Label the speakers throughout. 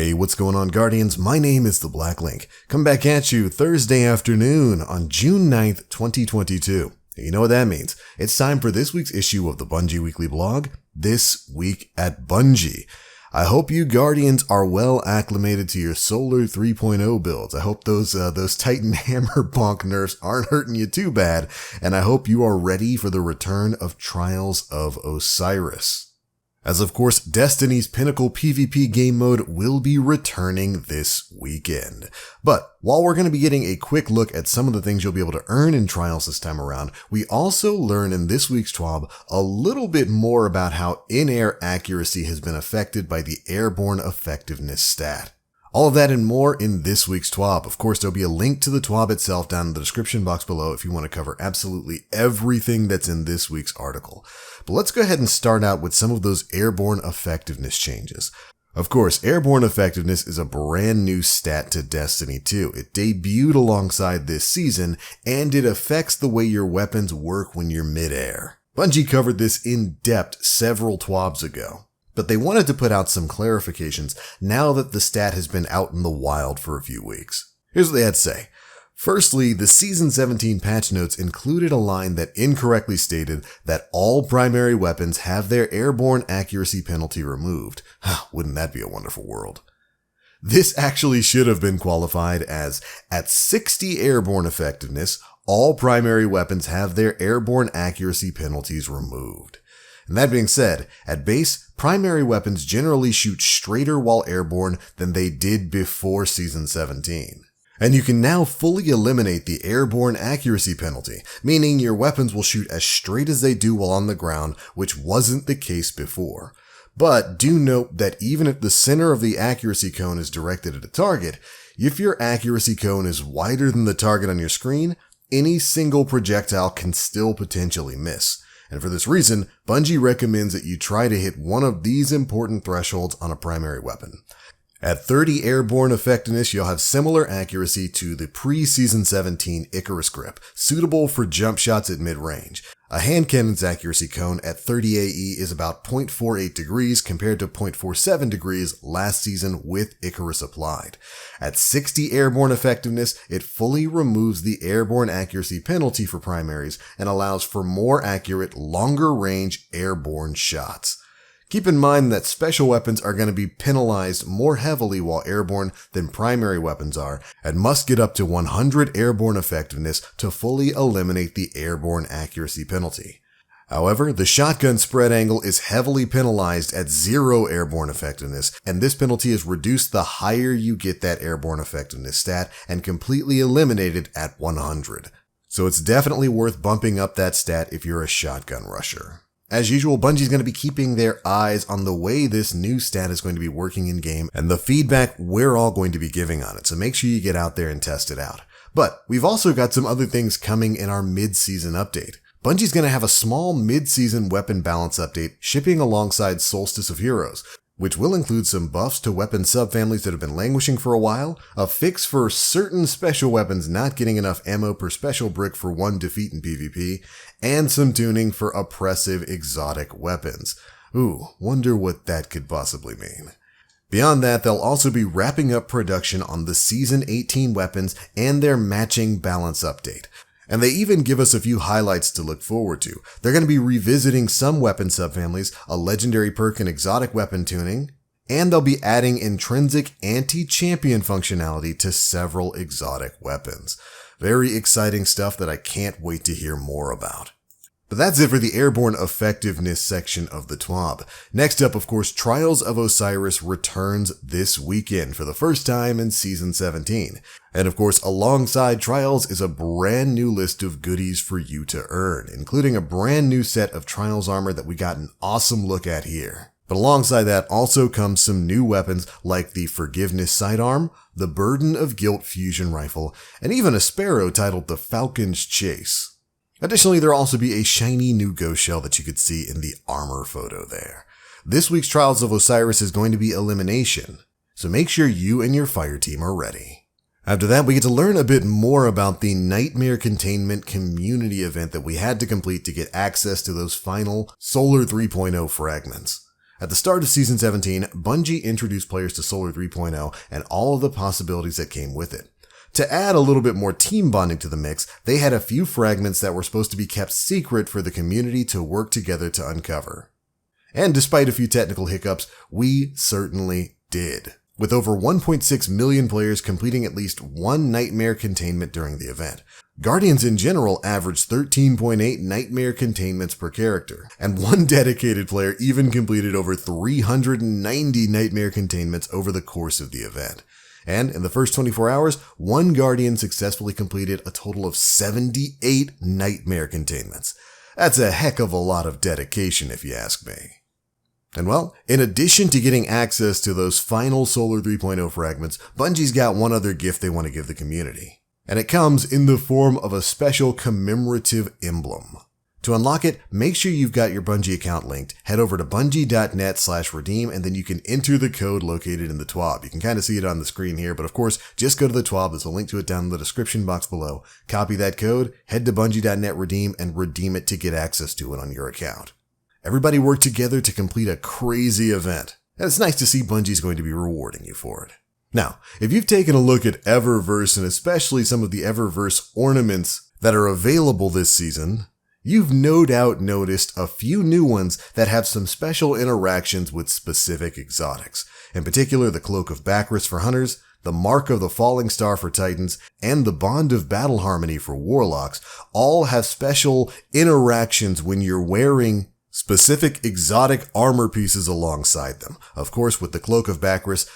Speaker 1: Hey, what's going on, Guardians? My name is The Black Link. Come back at you Thursday afternoon on June 9th, 2022. You know what that means. It's time for this week's issue of the Bungie Weekly Blog, This Week at Bungie. I hope you Guardians are well acclimated to your Solar 3.0 builds. I hope those Titan Hammer Bonk nerfs aren't hurting you too bad, and I hope you are ready for the return of Trials of Osiris. As of course, Destiny's pinnacle PvP game mode will be returning this weekend. But while we're going to be getting a quick look at some of the things you'll be able to earn in Trials this time around, we also learn in this week's TWAB a little bit more about how in-air accuracy has been affected by the airborne effectiveness stat. All of that and more in this week's TWAB. Of course, there'll be a link to the TWAB itself down in the description box below if you want to cover absolutely everything that's in this week's article. But let's go ahead and start out with some of those airborne effectiveness changes. Of course, airborne effectiveness is a brand new stat to Destiny 2. It debuted alongside this season, and it affects the way your weapons work when you're mid-air. Bungie covered this in depth several TWABs ago, but they wanted to put out some clarifications now that the stat has been out in the wild for a few weeks. Here's what they had to say. Firstly, the Season 17 patch notes included a line that incorrectly stated that all primary weapons have their airborne accuracy penalty removed. Wouldn't that be a wonderful world? This actually should have been qualified as, at 60 airborne effectiveness, all primary weapons have their airborne accuracy penalties removed. And that being said, at base, primary weapons generally shoot straighter while airborne than they did before Season 17. And you can now fully eliminate the airborne accuracy penalty, meaning your weapons will shoot as straight as they do while on the ground, which wasn't the case before. But do note that even if the center of the accuracy cone is directed at a target, if your accuracy cone is wider than the target on your screen, any single projectile can still potentially miss. And for this reason, Bungie recommends that you try to hit one of these important thresholds on a primary weapon. At 30 airborne effectiveness, you'll have similar accuracy to the pre-Season 17 Icarus grip, suitable for jump shots at mid-range. A hand cannon's accuracy cone at 30 AE is about 0.48 degrees compared to 0.47 degrees last season with Icarus applied. At 60 airborne effectiveness, it fully removes the airborne accuracy penalty for primaries and allows for more accurate, longer-range airborne shots. Keep in mind that special weapons are going to be penalized more heavily while airborne than primary weapons are, and must get up to 100 airborne effectiveness to fully eliminate the airborne accuracy penalty. However, the shotgun spread angle is heavily penalized at 0 airborne effectiveness, and this penalty is reduced the higher you get that airborne effectiveness stat and completely eliminated at 100. So it's definitely worth bumping up that stat if you're a shotgun rusher. As usual, Bungie's going to be keeping their eyes on the way this new stat is going to be working in-game and the feedback we're all going to be giving on it, so make sure you get out there and test it out. But we've also got some other things coming in our mid-season update. Bungie's going to have a small mid-season weapon balance update shipping alongside Solstice of Heroes, which will include some buffs to weapon subfamilies that have been languishing for a while, a fix for certain special weapons not getting enough ammo per special brick for one defeat in PvP, and some tuning for oppressive exotic weapons. Ooh, wonder what that could possibly mean. Beyond that, they'll also be wrapping up production on the Season 18 weapons and their matching balance update. And they even give us a few highlights to look forward to. They're going to be revisiting some weapon subfamilies, a legendary perk and exotic weapon tuning, and they'll be adding intrinsic anti-champion functionality to several exotic weapons. Very exciting stuff that I can't wait to hear more about. But that's it for the airborne effectiveness section of the TWAB. Next up, of course, Trials of Osiris returns this weekend for the first time in Season 17. And of course, alongside Trials is a brand new list of goodies for you to earn, including a brand new set of Trials armor that we got an awesome look at here. But alongside that also comes some new weapons like the Forgiveness Sidearm, the Burden of Guilt Fusion Rifle, and even a Sparrow titled the Falcon's Chase. Additionally, there'll also be a shiny new ghost shell that you could see in the armor photo there. This week's Trials of Osiris is going to be Elimination, so make sure you and your fire team are ready. After that, we get to learn a bit more about the Nightmare Containment community event that we had to complete to get access to those final Solar 3.0 fragments. At the start of Season 17, Bungie introduced players to Solar 3.0 and all of the possibilities that came with it. To add a little bit more team bonding to the mix, they had a few fragments that were supposed to be kept secret for the community to work together to uncover. And despite a few technical hiccups, we certainly did, with over 1.6 million players completing at least one Nightmare containment during the event. Guardians in general averaged 13.8 Nightmare containments per character, and one dedicated player even completed over 390 Nightmare containments over the course of the event. And in the first 24 hours, one Guardian successfully completed a total of 78 Nightmare containments. That's a heck of a lot of dedication, if you ask me. And well, in addition to getting access to those final Solar 3.0 fragments, Bungie's got one other gift they want to give the community. And it comes in the form of a special Commemorative Emblem. To unlock it, make sure you've got your Bungie account linked. Head over to bungie.net/redeem, and then you can enter the code located in the TWAB. You can kind of see it on the screen here, but of course, just go to the TWAB. There's a link to it down in the description box below. Copy that code, head to bungie.net/redeem, and redeem it to get access to it on your account. Everybody worked together to complete a crazy event, and it's nice to see Bungie's going to be rewarding you for it. Now, if you've taken a look at Eververse, and especially some of the Eververse ornaments that are available this season, you've no doubt noticed a few new ones that have some special interactions with specific exotics. In particular, the Cloak of Backrest for Hunters, the Mark of the Falling Star for Titans, and the Bond of Battle Harmony for Warlocks all have special interactions when you're wearing specific exotic armor pieces alongside them. Of course, with the Cloak of Backrest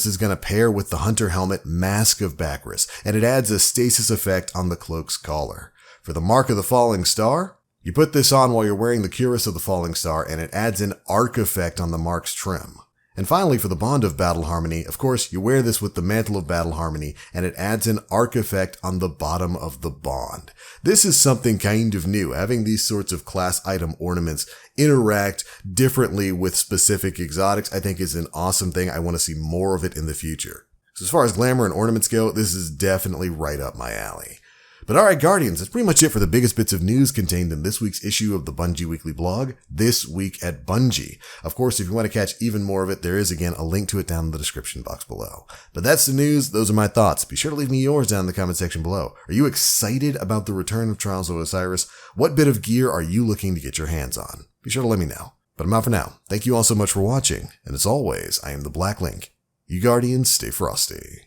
Speaker 1: is going to pair with the Hunter Helmet Mask of Backrest, and it adds a stasis effect on the cloak's collar. For the Mark of the Falling Star, you put this on while you're wearing the Cuirass of the Falling Star, and it adds an arc effect on the mark's trim. And finally, for the Bond of Battle Harmony, of course, you wear this with the Mantle of Battle Harmony, and it adds an arc effect on the bottom of the bond. This is something kind of new. Having these sorts of class item ornaments interact differently with specific exotics, I think is an awesome thing. I want to see more of it in the future. So as far as glamour and ornaments go, this is definitely right up my alley. But alright, Guardians, that's pretty much it for the biggest bits of news contained in this week's issue of the Bungie Weekly blog, This Week at Bungie. Of course, if you want to catch even more of it, there is again a link to it down in the description box below. But that's the news, those are my thoughts. Be sure to leave me yours down in the comment section below. Are you excited about the return of Trials of Osiris? What bit of gear are you looking to get your hands on? Be sure to let me know. But I'm out for now. Thank you all so much for watching, and as always, I am the Black Link. You Guardians, stay frosty.